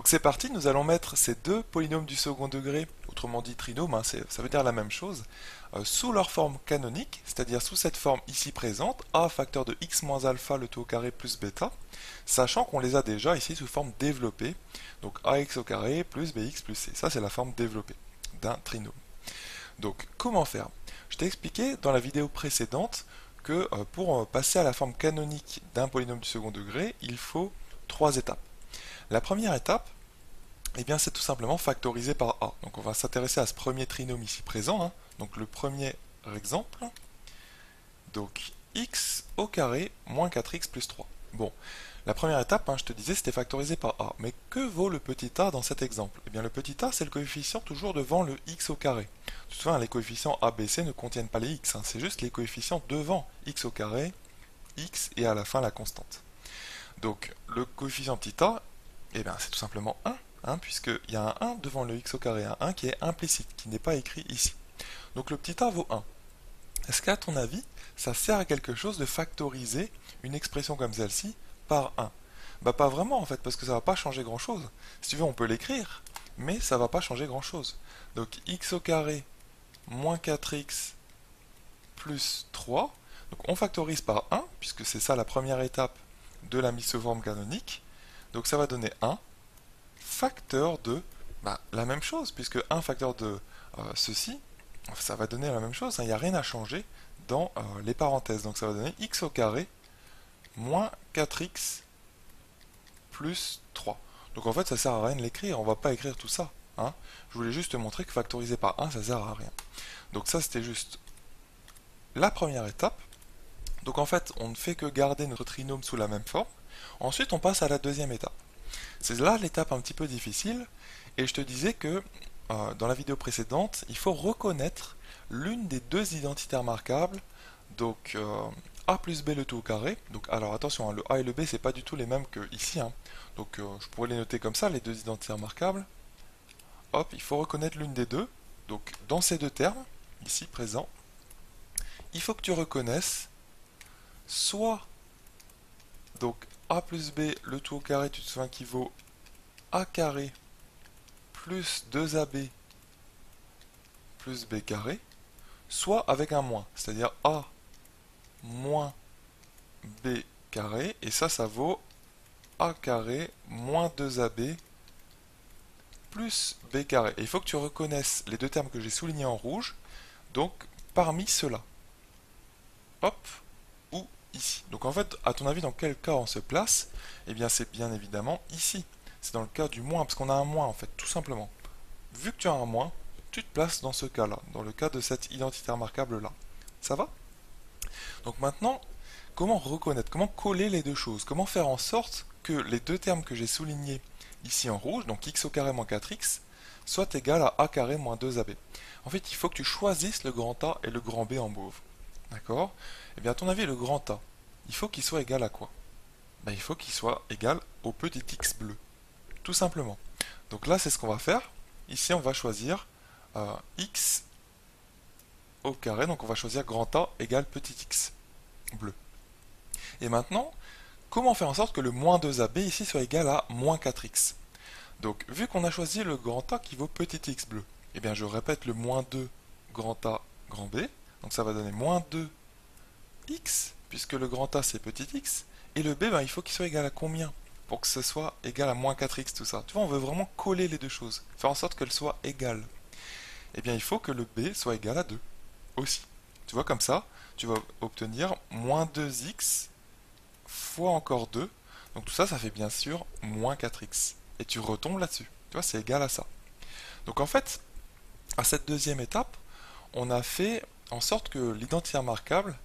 Donc c'est parti, nous allons mettre ces deux polynômes du second degré, autrement dit trinômes, hein, ça veut dire la même chose, sous leur forme canonique, c'est-à-dire sous cette forme ici présente, a facteur de x moins alpha le tout au carré plus bêta, sachant qu'on les a déjà ici sous forme développée, donc ax au carré plus bx plus c. Ça c'est la forme développée d'un trinôme. Donc comment faire? Je t'ai expliqué dans la vidéo précédente que pour passer à la forme canonique d'un polynôme du second degré, il faut trois étapes. La première étape, eh bien, c'est tout simplement factoriser par a. Donc on va s'intéresser à ce premier trinôme ici présent, hein. Donc le premier exemple, donc x au carré moins 4x plus 3. Bon, la première étape, hein, je te disais, c'était factoriser par a. Mais que vaut le petit a dans cet exemple? Eh bien, le petit a, c'est le coefficient toujours devant le x au carré. Tu te souviens, les coefficients a, b, c ne contiennent pas les x, hein, c'est juste les coefficients devant x au carré, x et à la fin la constante. Donc, le coefficient petit a, eh bien, c'est tout simplement 1, hein, puisqu'il y a un 1 devant le x au carré, un 1 qui est implicite, qui n'est pas écrit ici. Donc le petit a vaut 1. Est-ce qu'à ton avis, ça sert à quelque chose de factoriser une expression comme celle-ci par 1? Bah pas vraiment en fait, parce que ça va pas changer grand-chose. Si tu veux, on peut l'écrire, mais ça va pas changer grand-chose. Donc x au carré moins 4x plus 3, donc on factorise par 1, puisque c'est ça la première étape de la mise sous forme canonique. Donc ça va donner 1 facteur de la même chose, puisque 1 facteur de ceci, ça va donner la même chose, il n'y a rien à changer dans les parenthèses. Donc ça va donner x au carré moins 4x plus 3. Donc en fait ça sert à rien de l'écrire, on va pas écrire tout ça, hein. Je voulais juste te montrer que factoriser par 1 ça sert à rien. Donc ça c'était juste la première étape. Donc en fait on ne fait que garder notre trinôme sous la même forme. Ensuite on passe à la deuxième étape. C'est là l'étape un petit peu difficile, et je te disais que dans la vidéo précédente, il faut reconnaître l'une des deux identités remarquables, donc a plus b le tout au carré. Donc alors attention, hein, le a et le b c'est pas du tout les mêmes que ici, hein. Donc je pourrais les noter comme ça, les deux identités remarquables. Hop, il faut reconnaître l'une des deux. Donc dans ces deux termes, ici présents, il faut que tu reconnaisses soit donc a plus b le tout au carré, tu te souviens qui vaut a carré plus 2ab plus b carré, soit avec un moins, c'est-à-dire a moins b carré, et ça vaut a carré moins 2ab plus b carré. Et il faut que tu reconnaisses les deux termes que j'ai soulignés en rouge, donc parmi ceux-là. Hop, ou ici. Donc en fait, à ton avis, dans quel cas on se place? Eh bien, c'est bien évidemment ici. C'est dans le cas du moins, parce qu'on a un moins en fait, tout simplement. Vu que tu as un moins, tu te places dans ce cas-là, dans le cas de cette identité remarquable-là. Ça va? Donc maintenant, comment reconnaître, comment coller les deux choses? Comment faire en sorte que les deux termes que j'ai soulignés ici en rouge, donc x au carré moins 4x, soient égal à a carré moins 2ab? En fait, il faut que tu choisisses le grand A et le grand B en mauve. D'accord? Eh bien, à ton avis, le grand A, il faut qu'il soit égal à quoi? Il faut qu'il soit égal au petit x bleu. Tout simplement. Donc là, c'est ce qu'on va faire. Ici, on va choisir x au carré, donc on va choisir grand A égale petit x bleu. Et maintenant, comment faire en sorte que le moins 2ab ici soit égal à moins 4x? Donc, vu qu'on a choisi le grand A qui vaut petit x bleu, eh bien je répète le moins 2 grand A grand B, donc ça va donner moins 2x, puisque le grand A c'est petit x, et le B, il faut qu'il soit égal à combien pour que ce soit égal à moins 4x, tout ça. Tu vois, on veut vraiment coller les deux choses, faire en sorte qu'elles soient égales. Eh bien, il faut que le B soit égal à 2 aussi. Tu vois, comme ça, tu vas obtenir moins 2x fois encore 2. Donc tout ça, ça fait bien sûr moins 4x. Et tu retombes là-dessus. Tu vois, c'est égal à ça. Donc en fait, à cette deuxième étape, on a fait en sorte que l'identité remarquable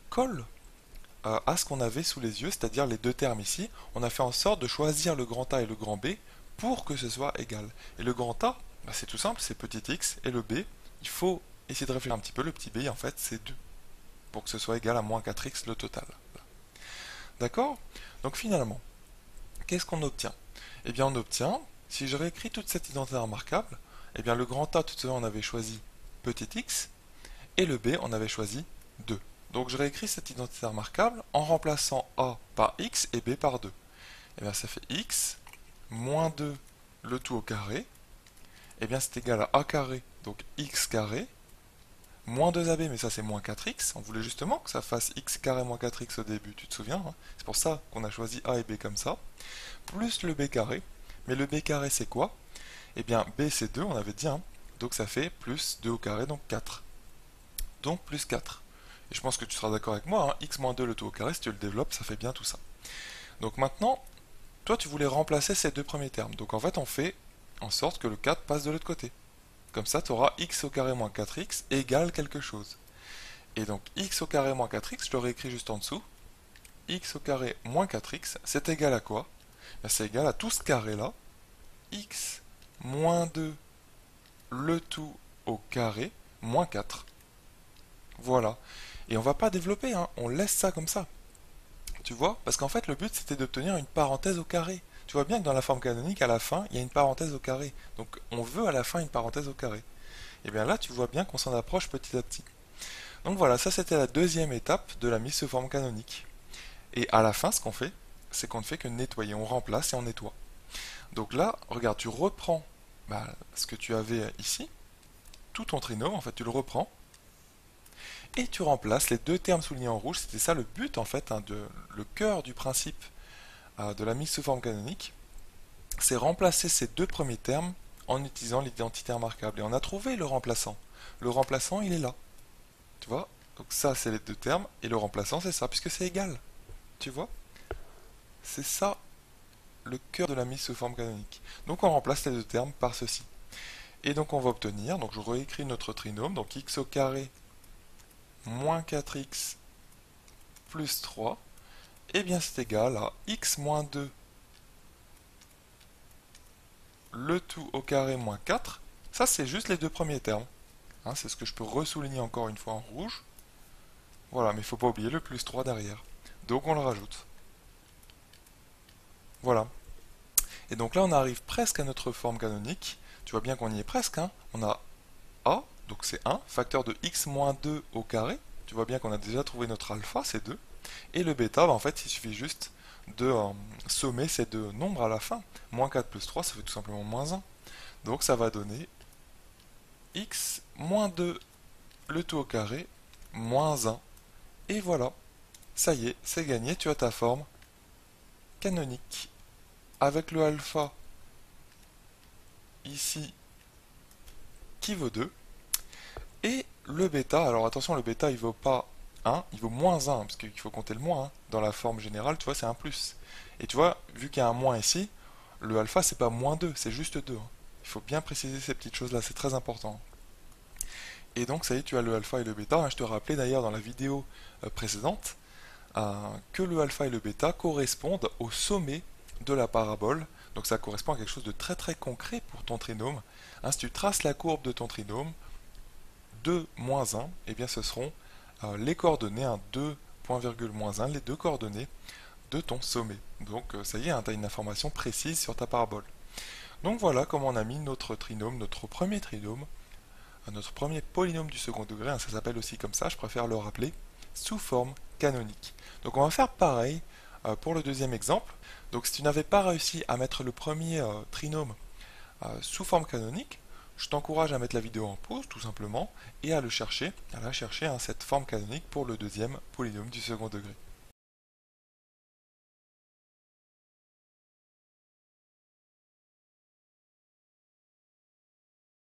colle à ce qu'on avait sous les yeux, c'est-à-dire les deux termes ici. On a fait en sorte de choisir le grand A et le grand B pour que ce soit égal. Et le grand A, c'est tout simple, c'est petit x, et le B, il faut essayer de réfléchir un petit peu, le petit b, en fait, c'est 2, pour que ce soit égal à moins 4x le total. D'accord? Donc finalement, qu'est-ce qu'on obtient? Eh bien, on obtient, si je réécris toute cette identité remarquable, eh bien, le grand A, tout à l'heure, on avait choisi petit x, et le B, on avait choisi 2. Donc je réécris cette identité remarquable en remplaçant A par x et B par 2. Et bien ça fait x moins 2 le tout au carré, eh bien c'est égal à a carré, donc x carré, moins 2ab, mais ça c'est moins 4x. On voulait justement que ça fasse x carré moins 4x au début, tu te souviens, hein? C'est pour ça qu'on a choisi a et b comme ça. Plus le b carré. Mais le b carré c'est quoi? Eh bien b c'est 2, on avait dit, hein? Donc ça fait plus 2 au carré, donc 4. Donc plus 4. Et je pense que tu seras d'accord avec moi, hein? X moins 2 le tout au carré, si tu le développes, ça fait bien tout ça. Donc maintenant, toi tu voulais remplacer ces deux premiers termes. Donc en fait on fait en sorte que le 4 passe de l'autre côté. Comme ça, tu auras x au carré moins 4x égale quelque chose. Et donc x au carré moins 4x, je l'aurais écrit juste en dessous. X au carré moins 4x, c'est égal à quoi? C'est égal à tout ce carré-là. X moins 2 le tout au carré moins 4. Voilà. Et on va pas développer, hein, on laisse ça comme ça. Tu vois? Parce qu'en fait, le but, c'était d'obtenir une parenthèse au carré. Tu vois bien que dans la forme canonique, à la fin, il y a une parenthèse au carré. Donc, on veut à la fin une parenthèse au carré. Et bien là, tu vois bien qu'on s'en approche petit à petit. Donc voilà, ça c'était la deuxième étape de la mise sous forme canonique. Et à la fin, ce qu'on fait, c'est qu'on ne fait que nettoyer. On remplace et on nettoie. Donc là, regarde, tu reprends ce que tu avais ici, tout ton trinôme, en fait, tu le reprends, et tu remplaces les deux termes soulignés en rouge. C'était ça le but, en fait, hein, le cœur du principe de la mise sous forme canonique, c'est remplacer ces deux premiers termes en utilisant l'identité remarquable. Et on a trouvé le remplaçant. Le remplaçant, il est là. Tu vois? Donc ça, c'est les deux termes, et le remplaçant, c'est ça, puisque c'est égal. Tu vois? C'est ça le cœur de la mise sous forme canonique. Donc on remplace les deux termes par ceci. Et donc on va obtenir, donc je réécris notre trinôme, donc x au carré moins 4x plus 3, et bien c'est égal à x moins 2 le tout au carré moins 4. Ça c'est juste les deux premiers termes. Hein, c'est ce que je peux ressouligner encore une fois en rouge. Voilà, mais il ne faut pas oublier le plus 3 derrière. Donc on le rajoute. Voilà. Et donc là on arrive presque à notre forme canonique. Tu vois bien qu'on y est presque, hein. On a a, donc c'est 1, facteur de x moins 2 au carré. Tu vois bien qu'on a déjà trouvé notre alpha, c'est 2. Et le bêta, en fait, il suffit juste de sommer ces deux nombres à la fin. Moins 4 plus 3, ça fait tout simplement moins 1. Donc ça va donner x moins 2 le tout au carré, moins 1. Et voilà, ça y est, c'est gagné, tu as ta forme canonique. Avec le alpha ici qui vaut 2. Et le bêta, alors attention, le bêta il vaut pas 1, il vaut moins 1, parce qu'il faut compter le moins. Hein. Dans la forme générale, tu vois, c'est un plus. Et tu vois, vu qu'il y a un moins ici, le alpha c'est pas moins 2, c'est juste 2. Hein. Il faut bien préciser ces petites choses-là, c'est très important. Et donc ça y est, tu as le alpha et le bêta. Hein. Je te rappelais d'ailleurs dans la vidéo précédente que le alpha et le bêta correspondent au sommet de la parabole. Donc ça correspond à quelque chose de très très concret pour ton trinôme. Hein, si tu traces la courbe de ton trinôme, 2, moins 1, eh bien ce seront les coordonnées, 2, point virgule, moins 1, les deux coordonnées de ton sommet. Donc ça y est, hein, tu as une information précise sur ta parabole. Donc voilà comment on a mis notre trinôme, notre premier trinôme, notre premier polynôme du second degré, hein, ça s'appelle aussi comme ça, je préfère le rappeler, sous forme canonique. Donc on va faire pareil pour le deuxième exemple. Donc si tu n'avais pas réussi à mettre le premier trinôme sous forme canonique, je t'encourage à mettre la vidéo en pause tout simplement et à la chercher, hein, cette forme canonique pour le deuxième polynôme du second degré.